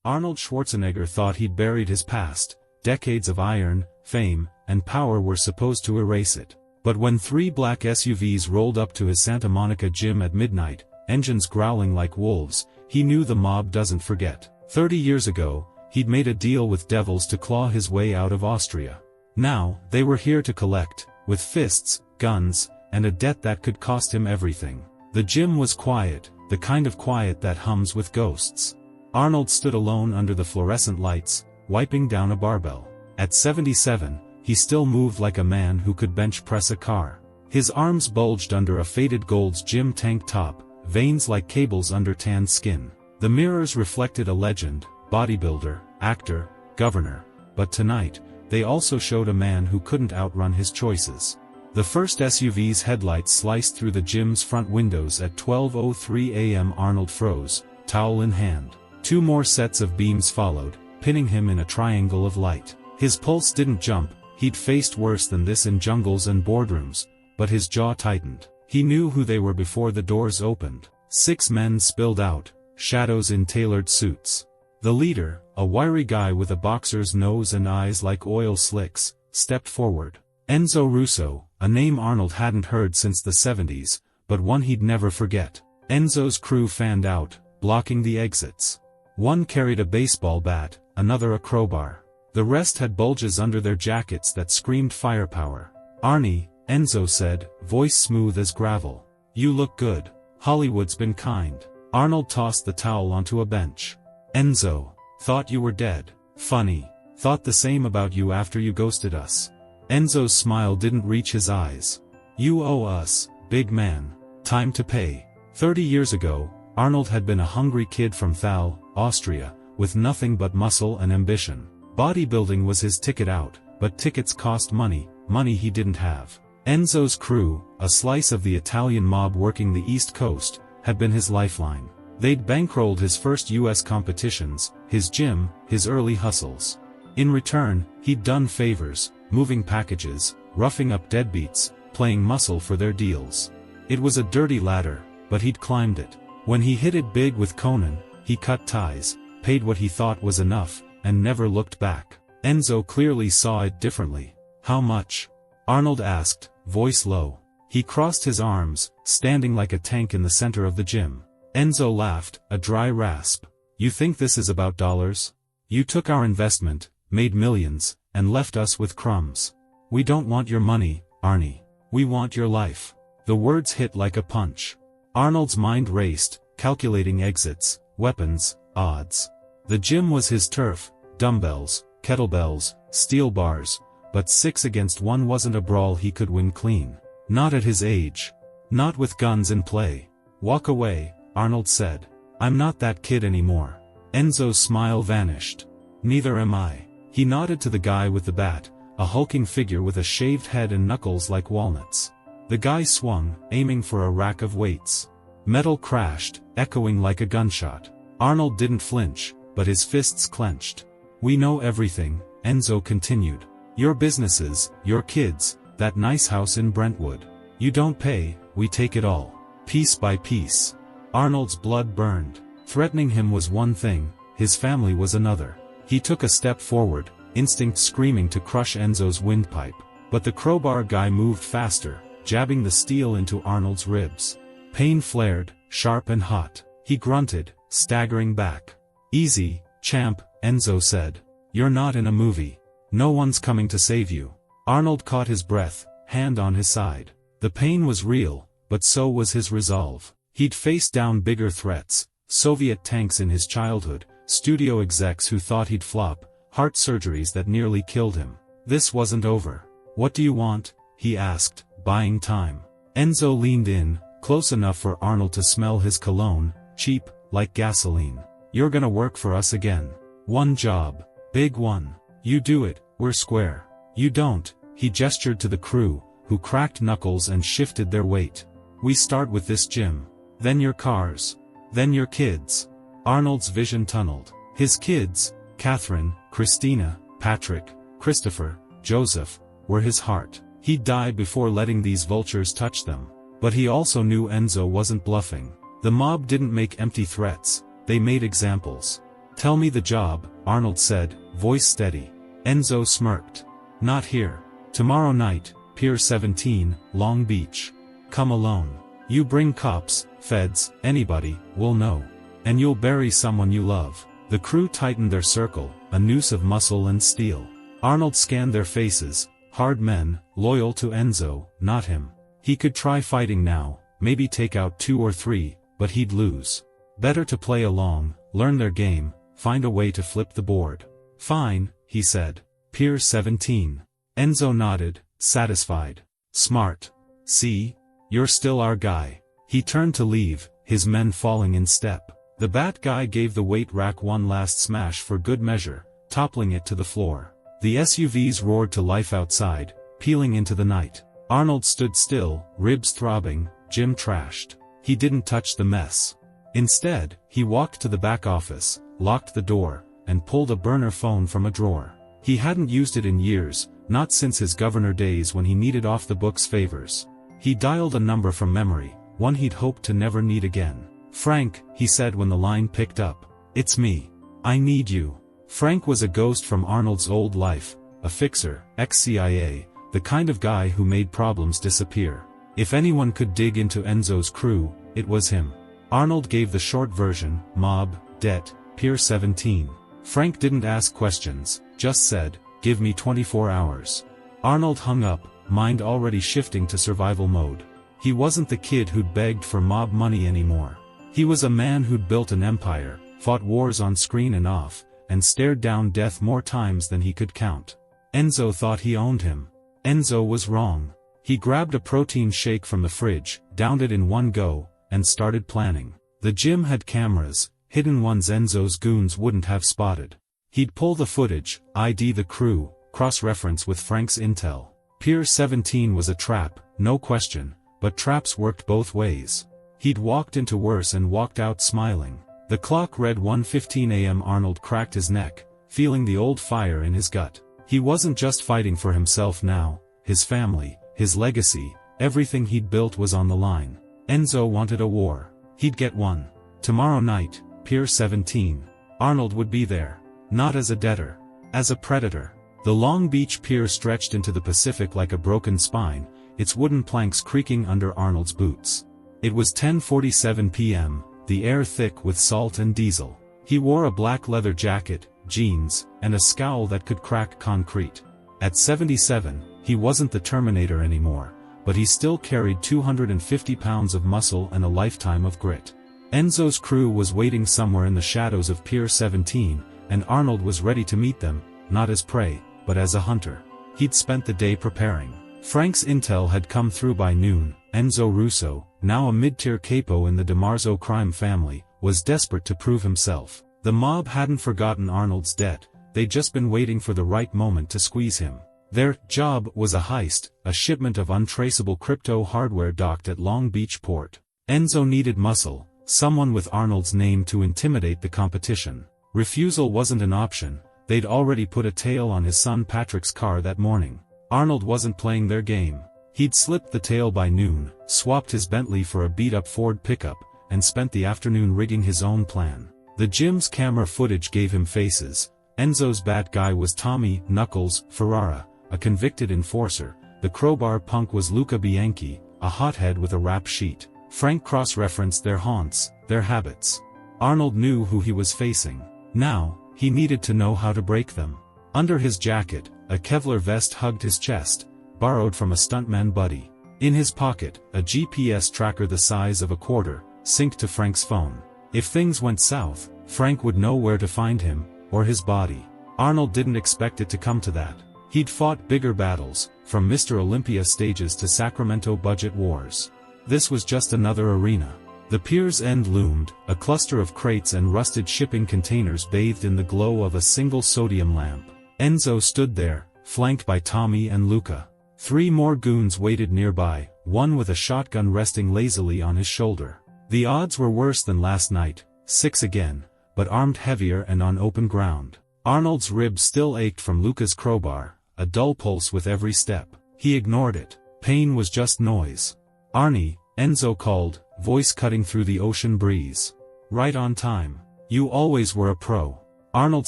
Arnold Schwarzenegger thought he'd buried his past. Decades of iron, fame, and power were supposed to erase it. But when 3 black SUVs rolled up to his Santa Monica gym at midnight, engines growling like wolves, he knew the mob doesn't forget. 30 years ago, he'd made a deal with devils to claw his way out of Austria. Now, they were here to collect, with fists, guns, and a debt that could cost him everything. The gym was quiet, the kind of quiet that hums with ghosts. Arnold stood alone under the fluorescent lights, wiping down a barbell. At 77, he still moved like a man who could bench press a car. His arms bulged under a faded Gold's Gym tank top, veins like cables under tanned skin. The mirrors reflected a legend, bodybuilder, actor, governor. But tonight, they also showed a man who couldn't outrun his choices. The first SUV's headlights sliced through the gym's front windows at 12:03 a.m. Arnold froze, towel in hand. 2 more sets of beams followed, pinning him in a triangle of light. His pulse didn't jump. He'd faced worse than this in jungles and boardrooms, but his jaw tightened. He knew who they were before the doors opened. 6 men spilled out, shadows in tailored suits. The leader, a wiry guy with a boxer's nose and eyes like oil slicks, stepped forward. Enzo Russo, a name Arnold hadn't heard since the 70s, but one he'd never forget. Enzo's crew fanned out, blocking the exits. One carried a baseball bat, another a crowbar. The rest had bulges under their jackets that screamed firepower. "Arnie," Enzo said, voice smooth as gravel. "You look good. Hollywood's been kind." Arnold tossed the towel onto a bench. "Enzo, thought you were dead. Funny. Thought the same about you after you ghosted us." Enzo's smile didn't reach his eyes. "You owe us, big man. Time to pay." 30 years ago, Arnold had been a hungry kid from Thal, Austria, with nothing but muscle and ambition. Bodybuilding was his ticket out, but tickets cost money, money he didn't have. Enzo's crew, a slice of the Italian mob working the East Coast, had been his lifeline. They'd bankrolled his first US competitions, his gym, his early hustles. In return, he'd done favors, moving packages, roughing up deadbeats, playing muscle for their deals. It was a dirty ladder, but he'd climbed it. When he hit it big with Conan, he cut ties, paid what he thought was enough, and never looked back. Enzo clearly saw it differently. "How much?" Arnold asked, voice low. He crossed his arms, standing like a tank in the center of the gym. Enzo laughed, a dry rasp. "You think this is about dollars? You took our investment, made millions, and left us with crumbs. We don't want your money, Arnie. We want your life." The words hit like a punch. Arnold's mind raced, calculating exits, weapons, odds. The gym was his turf. Dumbbells, kettlebells, steel bars, but 6 against 1 wasn't a brawl he could win clean. Not at his age. Not with guns in play. "Walk away," Arnold said. "I'm not that kid anymore." Enzo's smile vanished. "Neither am I." He nodded to the guy with the bat, a hulking figure with a shaved head and knuckles like walnuts. The guy swung, aiming for a rack of weights. Metal crashed, echoing like a gunshot. Arnold didn't flinch, but his fists clenched. "We know everything," Enzo continued. "Your businesses, your kids, that nice house in Brentwood. You don't pay, we take it all. Piece by piece." Arnold's blood burned. Threatening him was one thing, his family was another. He took a step forward, instinct screaming to crush Enzo's windpipe. But the crowbar guy moved faster, jabbing the steel into Arnold's ribs. Pain flared, sharp and hot. He grunted, staggering back. "Easy, champ," Enzo said. "You're not in a movie. No one's coming to save you." Arnold caught his breath, hand on his side. The pain was real, but so was his resolve. He'd faced down bigger threats, Soviet tanks in his childhood, studio execs who thought he'd flop, heart surgeries that nearly killed him. This wasn't over. "What do you want?" he asked, buying time. Enzo leaned in, close enough for Arnold to smell his cologne, cheap, like gasoline. "You're gonna work for us again. One job. Big one. You do it, we're square. You don't," he gestured to the crew, who cracked knuckles and shifted their weight. "We start with this gym. Then your cars. Then your kids." Arnold's vision tunneled. His kids, Catherine, Christina, Patrick, Christopher, Joseph, were his heart. He'd die before letting these vultures touch them. But he also knew Enzo wasn't bluffing. The mob didn't make empty threats, they made examples. Tell me the job, Arnold said, voice steady. Enzo smirked. Not here. Tomorrow night, Pier 17, Long Beach. Come alone. You bring cops, feds, anybody, we'll know. And you'll bury someone you love. The crew tightened their circle, a noose of muscle and steel. Arnold scanned their faces, hard men, loyal to Enzo, not him. He could try fighting now, maybe take out 2 or 3, but he'd lose. Better to play along, learn their game, find a way to flip the board. Fine, he said. Pier 17. Enzo nodded, satisfied. Smart. See? You're still our guy. He turned to leave, his men falling in step. The bat guy gave the weight rack one last smash for good measure, toppling it to the floor. The SUVs roared to life outside, peeling into the night. Arnold stood still, ribs throbbing, Jim trashed. He didn't touch the mess. Instead, he walked to the back office, locked the door, and pulled a burner phone from a drawer. He hadn't used it in years, not since his governor days when he needed off-the-books favors. He dialed a number from memory, one he'd hoped to never need again. Frank, he said when the line picked up. It's me. I need you. Frank was a ghost from Arnold's old life, a fixer, ex-CIA, the kind of guy who made problems disappear. If anyone could dig into Enzo's crew, it was him. Arnold gave the short version, mob, debt, Pier 17. Frank didn't ask questions, just said, give me 24 hours. Arnold hung up, mind already shifting to survival mode. He wasn't the kid who'd begged for mob money anymore. He was a man who'd built an empire, fought wars on screen and off, and stared down death more times than he could count. Enzo thought he owned him. Enzo was wrong. He grabbed a protein shake from the fridge, downed it in one go, and started planning. The gym had cameras, hidden ones Enzo's goons wouldn't have spotted. He'd pull the footage, ID the crew, cross-reference with Frank's intel. Pier 17 was a trap, no question, but traps worked both ways. He'd walked into worse and walked out smiling. The clock read 1:15 a.m. Arnold cracked his neck, feeling the old fire in his gut. He wasn't just fighting for himself now, his family, his legacy, everything he'd built was on the line. Enzo wanted a war. He'd get one. Tomorrow night, Pier 17. Arnold would be there. Not as a debtor. As a predator. The Long Beach pier stretched into the Pacific like a broken spine, its wooden planks creaking under Arnold's boots. It was 10:47 p.m., the air thick with salt and diesel. He wore a black leather jacket, jeans, and a scowl that could crack concrete. At 77, he wasn't the Terminator anymore, but he still carried 250 pounds of muscle and a lifetime of grit. Enzo's crew was waiting somewhere in the shadows of Pier 17, and Arnold was ready to meet them, not as prey, but as a hunter. He'd spent the day preparing. Frank's intel had come through by noon. Enzo Russo, now a mid-tier capo in the DiMarzo crime family, was desperate to prove himself. The mob hadn't forgotten Arnold's debt, they'd just been waiting for the right moment to squeeze him. Their job was a heist, a shipment of untraceable crypto hardware docked at Long Beach port. Enzo needed muscle, someone with Arnold's name to intimidate the competition. Refusal wasn't an option, they'd already put a tail on his son Patrick's car that morning. Arnold wasn't playing their game. He'd slipped the tail by noon, swapped his Bentley for a beat-up Ford pickup, and spent the afternoon rigging his own plan. The gym's camera footage gave him faces. Enzo's bad guy was Tommy Knuckles Ferrara, a convicted enforcer. The crowbar punk was Luca Bianchi, a hothead with a rap sheet. Frank cross-referenced their haunts, their habits. Arnold knew who he was facing. Now, he needed to know how to break them. Under his jacket, a Kevlar vest hugged his chest, borrowed from a stuntman buddy. In his pocket, a GPS tracker the size of a quarter, synced to Frank's phone. If things went south, Frank would know where to find him, or his body. Arnold didn't expect it to come to that. He'd fought bigger battles, from Mr. Olympia stages to Sacramento budget wars. This was just another arena. The pier's end loomed, a cluster of crates and rusted shipping containers bathed in the glow of a single sodium lamp. Enzo stood there, flanked by Tommy and Luca. 3 more goons waited nearby, one with a shotgun resting lazily on his shoulder. The odds were worse than last night, 6 again, but armed heavier and on open ground. Arnold's ribs still ached from Luca's crowbar, a dull pulse with every step. He ignored it. Pain was just noise. "Arnie," Enzo called, voice cutting through the ocean breeze. "Right on time. You always were a pro." Arnold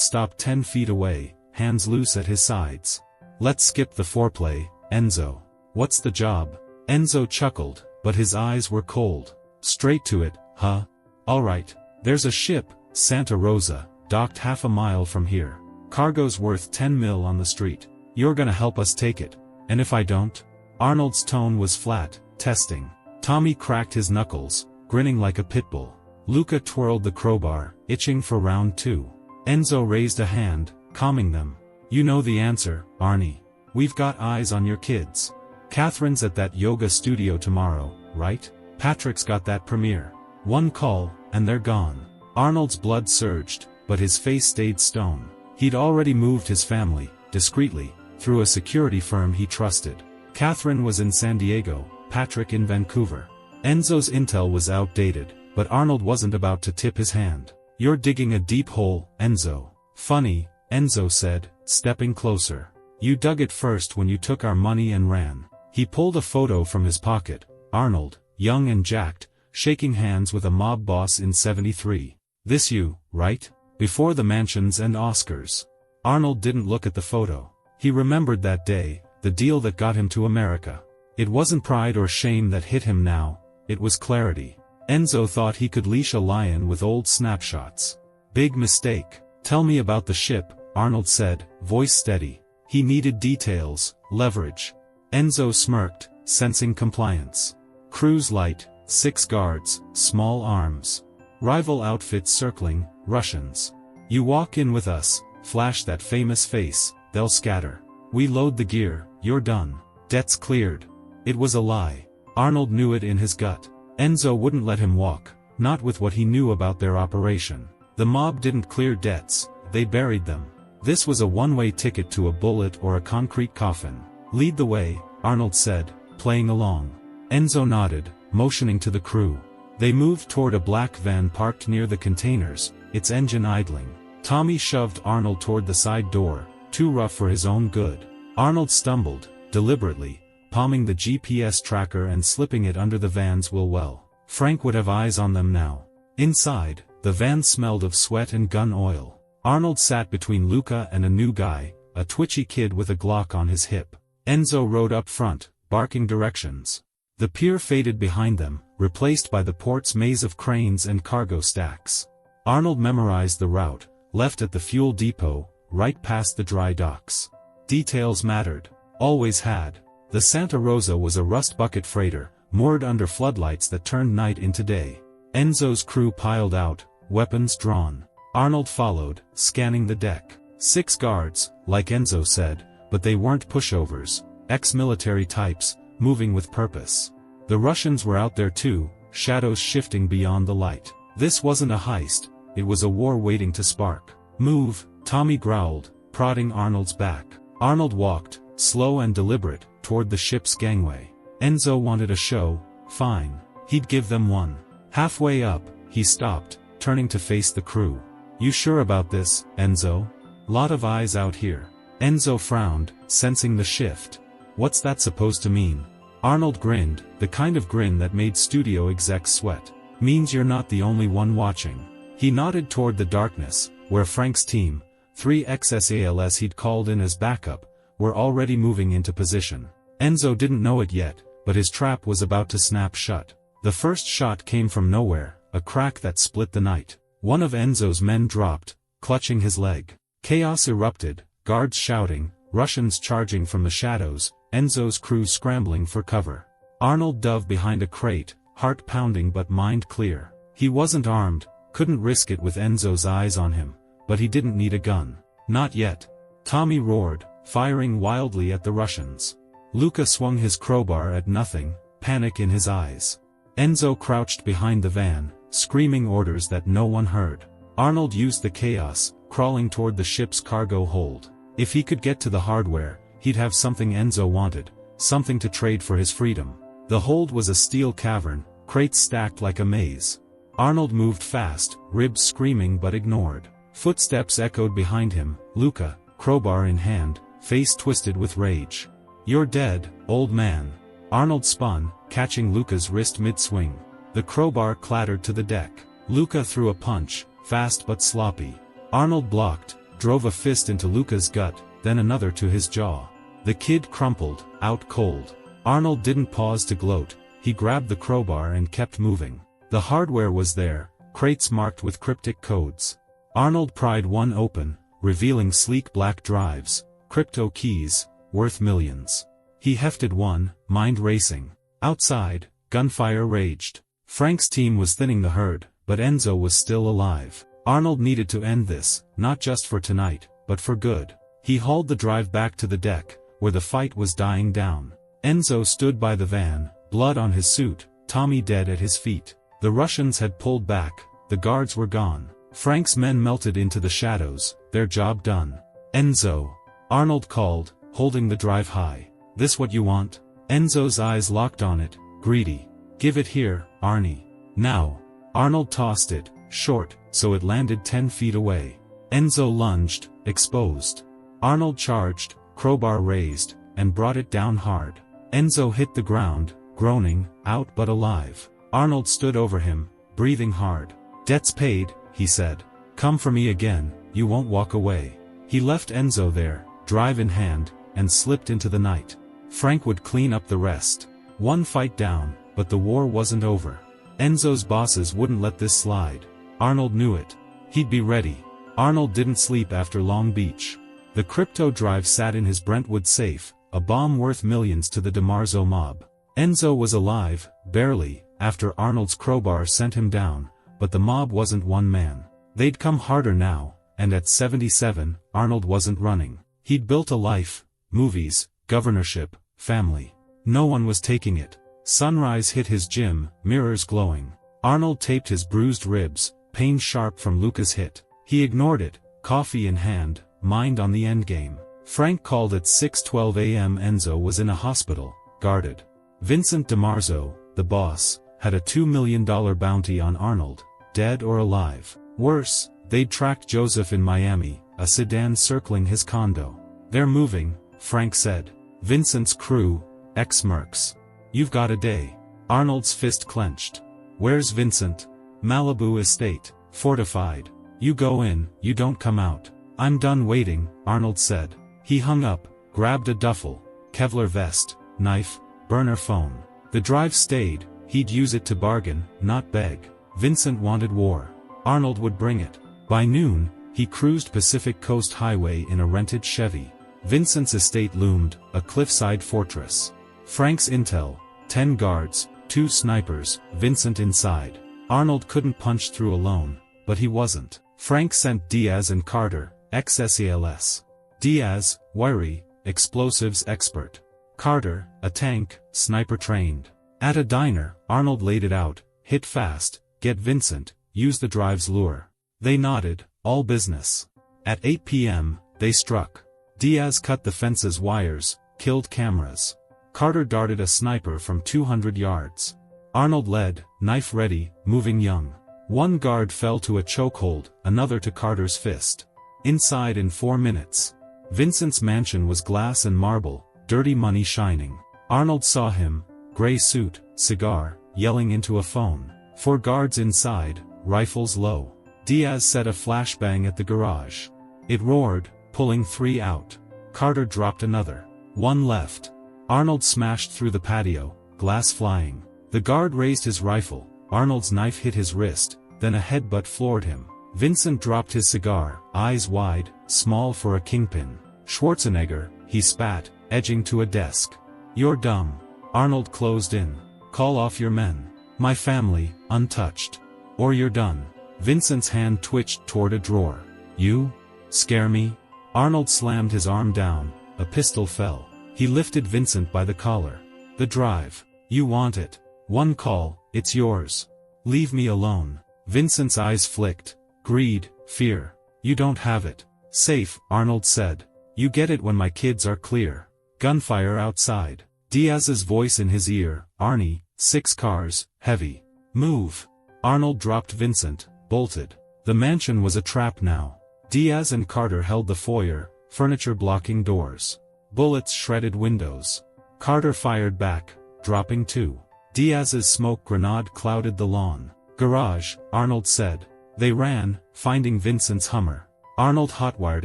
stopped 10 feet away, hands loose at his sides. Let's skip the foreplay, Enzo. What's the job? Enzo chuckled, but his eyes were cold. Straight to it, huh? Alright. There's a ship, Santa Rosa, docked half a mile from here. Cargo's worth 10 mil on the street. You're gonna help us take it. And if I don't? Arnold's tone was flat, testing. Tommy cracked his knuckles, grinning like a pit bull. Luca twirled the crowbar, itching for round 2. Enzo raised a hand, calming them. You know the answer, Arnie. We've got eyes on your kids. Catherine's at that yoga studio tomorrow, right? Patrick's got that premiere. One call, and they're gone. Arnold's blood surged, but his face stayed stone. He'd already moved his family, discreetly, through a security firm he trusted. Catherine was in San Diego, Patrick in Vancouver. Enzo's intel was outdated, but Arnold wasn't about to tip his hand. You're digging a deep hole, Enzo. Funny, Enzo said, stepping closer. You dug it first when you took our money and ran. He pulled a photo from his pocket. Arnold, young and jacked, shaking hands with a mob boss in '73. This you, right? Before the mansions and Oscars. Arnold didn't look at the photo. He remembered that day, the deal that got him to America. It wasn't pride or shame that hit him now, it was clarity. Enzo thought he could leash a lion with old snapshots. Big mistake. Tell me about the ship, Arnold said, voice steady. He needed details, leverage. Enzo smirked, sensing compliance. Cruise light, 6 guards, small arms. Rival outfits circling, Russians. You walk in with us, flash that famous face, they'll scatter. We load the gear, you're done. Debts cleared. It was a lie. Arnold knew it in his gut. Enzo wouldn't let him walk, not with what he knew about their operation. The mob didn't clear debts, they buried them. This was a one-way ticket to a bullet or a concrete coffin. Lead the way, Arnold said, playing along. Enzo nodded, motioning to the crew. They moved toward a black van parked near the containers, its engine idling. Tommy shoved Arnold toward the side door, too rough for his own good. Arnold stumbled, deliberately, palming the GPS tracker and slipping it under the van's wheel well. Frank would have eyes on them now. Inside, the van smelled of sweat and gun oil. Arnold sat between Luca and a new guy, a twitchy kid with a Glock on his hip. Enzo rode up front, barking directions. The pier faded behind them, replaced by the port's maze of cranes and cargo stacks. Arnold memorized the route, left at the fuel depot, right past the dry docks. Details mattered. Always had. The Santa Rosa was a rust bucket freighter, moored under floodlights that turned night into day. Enzo's crew piled out, weapons drawn. Arnold followed, scanning the deck. 6 guards, like Enzo said, but they weren't pushovers, ex-military types, moving with purpose. The Russians were out there too, shadows shifting beyond the light. This wasn't a heist, it was a war waiting to spark. Move, Tommy growled, prodding Arnold's back. Arnold walked, slow and deliberate, toward the ship's gangway. Enzo wanted a show, fine. He'd give them one. Halfway up, he stopped, turning to face the crew. You sure about this, Enzo? Lot of eyes out here. Enzo frowned, sensing the shift. What's that supposed to mean? Arnold grinned, the kind of grin that made studio execs sweat. Means you're not the only one watching. He nodded toward the darkness, where Frank's team, 3 XSALS he'd called in as backup, were already moving into position. Enzo didn't know it yet, but his trap was about to snap shut. The first shot came from nowhere, a crack that split the night. One of Enzo's men dropped, clutching his leg. Chaos erupted, guards shouting, Russians charging from the shadows, Enzo's crew scrambling for cover. Arnold dove behind a crate, heart pounding but mind clear. He wasn't armed, couldn't risk it with Enzo's eyes on him, but he didn't need a gun. Not yet. Tommy roared, firing wildly at the Russians. Luca swung his crowbar at nothing, panic in his eyes. Enzo crouched behind the van, screaming orders that no one heard. Arnold used the chaos, crawling toward the ship's cargo hold. If he could get to the hardware, he'd have something Enzo wanted, something to trade for his freedom. The hold was a steel cavern, crates stacked like a maze. Arnold moved fast, ribs screaming but ignored. Footsteps echoed behind him, Luca, crowbar in hand, face twisted with rage. You're dead, old man. Arnold spun, catching Luca's wrist mid-swing. The crowbar clattered to the deck. Luca threw a punch, fast but sloppy. Arnold blocked, drove a fist into Luca's gut, then another to his jaw. The kid crumpled, out cold. Arnold didn't pause to gloat, he grabbed the crowbar and kept moving. The hardware was there, crates marked with cryptic codes. Arnold pried one open, revealing sleek black drives, crypto keys, worth millions. He hefted one, mind racing. Outside, gunfire raged. Frank's team was thinning the herd, but Enzo was still alive. Arnold needed to end this, not just for tonight, but for good. He hauled the drive back to the deck, where the fight was dying down. Enzo stood by the van, blood on his suit, Tommy dead at his feet. The Russians had pulled back, the guards were gone. Frank's men melted into the shadows, their job done. Enzo. Arnold called, holding the drive high. This what you want? Enzo's eyes locked on it, greedy. Give it here, Arnie. Now. Arnold tossed it, short, so it landed 10 feet away. Enzo lunged, exposed. Arnold charged, crowbar raised, and brought it down hard. Enzo hit the ground, groaning, out but alive. Arnold stood over him, breathing hard. Debt's paid, he said. Come for me again, you won't walk away. He left Enzo there, drive in hand, and slipped into the night. Frank would clean up the rest. One fight down, but the war wasn't over. Enzo's bosses wouldn't let this slide. Arnold knew it. He'd be ready. Arnold didn't sleep after Long Beach. The crypto drive sat in his Brentwood safe, a bomb worth millions to the DiMarzo mob. Enzo was alive, barely, after Arnold's crowbar sent him down, but the mob wasn't one man. They'd come harder now, and at 77, Arnold wasn't running. He'd built a life, movies, governorship, family. No one was taking it. Sunrise hit his gym, mirrors glowing. Arnold taped his bruised ribs, pain sharp from Luca's hit. He ignored it, coffee in hand, mind on the endgame. Frank called at 6:12 a.m. Enzo was in a hospital, guarded. Vincent DiMarzo, the boss, had a $2 million bounty on Arnold, dead or alive. Worse, they'd tracked Joseph in Miami, a sedan circling his condo. They're moving, Frank said. Vincent's crew, ex-mercs. You've got a day. Arnold's fist clenched. Where's Vincent? Malibu estate, fortified. You go in, you don't come out. I'm done waiting, Arnold said. He hung up, grabbed a duffel, Kevlar vest, knife, burner phone. The drive stayed, he'd use it to bargain, not beg. Vincent wanted war. Arnold would bring it. By noon, he cruised Pacific Coast Highway in a rented Chevy. Vincent's estate loomed, a cliffside fortress. Frank's intel, 10 guards, 2 snipers, Vincent inside. Arnold couldn't punch through alone, but he wasn't. Frank sent Diaz and Carter, ex-SEALs. Diaz, wiry, explosives expert. Carter, a tank, sniper trained. At a diner, Arnold laid it out, hit fast, get Vincent, use the drive's lure. They nodded, all business. At 8 p.m., they struck. Diaz cut the fence's wires, killed cameras. Carter darted a sniper from 200 yards. Arnold led, knife ready, moving young. One guard fell to a chokehold, another to Carter's fist. Inside in 4 minutes. Vincent's mansion was glass and marble, dirty money shining. Arnold saw him, gray suit, cigar, yelling into a phone. 4 guards inside, rifles low. Diaz set a flashbang at the garage. It roared, pulling 3 out. Carter dropped another. 1 left. Arnold smashed through the patio, glass flying. The guard raised his rifle. Arnold's knife hit his wrist, then a headbutt floored him. Vincent dropped his cigar, eyes wide, small for a kingpin. Schwarzenegger, he spat, edging to a desk. You're dumb. Arnold closed in. Call off your men. My family, untouched. Or you're done. Vincent's hand twitched toward a drawer. You? Scare me? Arnold slammed his arm down, a pistol fell. He lifted Vincent by the collar. The drive. You want it. 1 call, it's yours. Leave me alone. Vincent's eyes flicked. Greed, fear. You don't have it. Safe, Arnold said. You get it when my kids are clear. Gunfire outside. Diaz's voice in his ear. Arnie, 6 cars, heavy. Move. Arnold dropped Vincent, bolted. The mansion was a trap now. Diaz and Carter held the foyer, furniture blocking doors. Bullets shredded windows. Carter fired back, dropping 2. Diaz's smoke grenade clouded the lawn. Garage, Arnold said. They ran, finding Vincent's Hummer. Arnold hotwired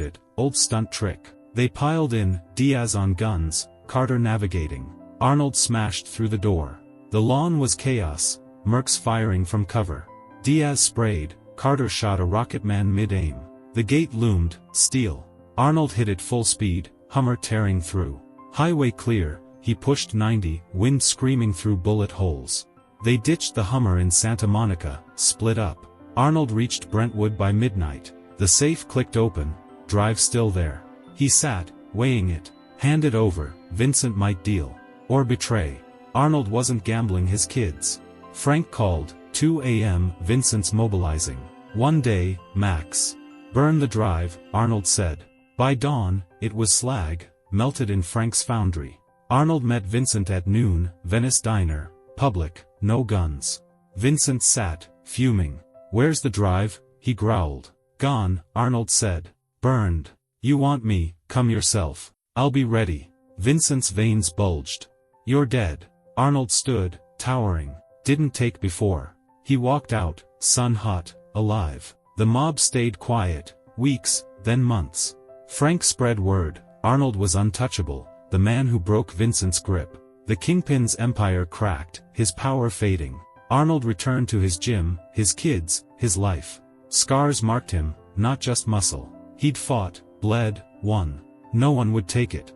it, old stunt trick. They piled in, Diaz on guns, Carter navigating. Arnold smashed through the door. The lawn was chaos, mercs firing from cover. Diaz sprayed, Carter shot a rocket man mid-aim. The gate loomed, steel. Arnold hit it full speed, Hummer tearing through. Highway clear, he pushed 90, wind screaming through bullet holes. They ditched the Hummer in Santa Monica, split up. Arnold reached Brentwood by midnight. The safe clicked open, drive still there. He sat, weighing it. Hand it over, Vincent might deal. Or betray. Arnold wasn't gambling his kids. Frank called, 2 a.m., Vincent's mobilizing. One day, max. Burn the drive, Arnold said. By dawn, it was slag, melted in Frank's foundry. Arnold met Vincent at noon, Venice Diner, public, no guns. Vincent sat, fuming. Where's the drive? He growled. Gone, Arnold said. Burned. You want me, come yourself. I'll be ready. Vincent's veins bulged. You're dead. Arnold stood, towering. Didn't take before. He walked out, sun hot, alive. The mob stayed quiet, weeks, then months. Frank spread word, Arnold was untouchable, the man who broke Vincent's grip. The Kingpin's empire cracked, his power fading. Arnold returned to his gym, his kids, his life. Scars marked him, not just muscle. He'd fought, bled, won. No one would take it.